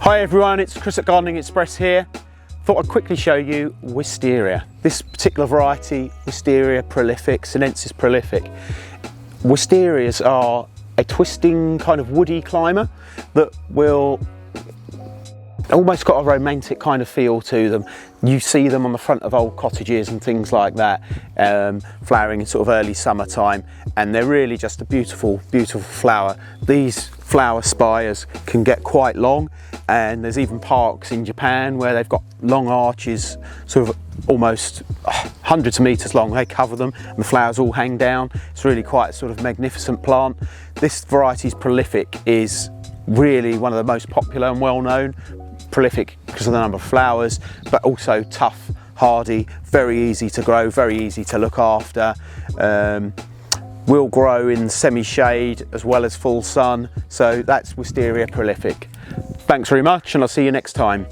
Hi everyone, it's Chris at Gardening Express here. Thought I'd quickly show you Wisteria. This particular variety, Wisteria prolific, Sinensis prolific. Wisterias are a twisting kind of woody climber that will almost got a romantic kind of feel to them. You see them on the front of old cottages and things like that, flowering in sort of early summertime, and they're really just a beautiful, beautiful flower. These flower spires can get quite long, and there's even parks in Japan where they've got long arches, sort of almost hundreds of meters long. They cover them and the flowers all hang down. It's really quite a sort of magnificent plant. This variety's prolific is really one of the most popular and well known. Prolific because of the number of flowers, but also tough, hardy, very easy to grow, very easy to look after. Will grow in semi-shade as well as full sun. So that's Wisteria prolific. Thanks very much, and I'll see you next time.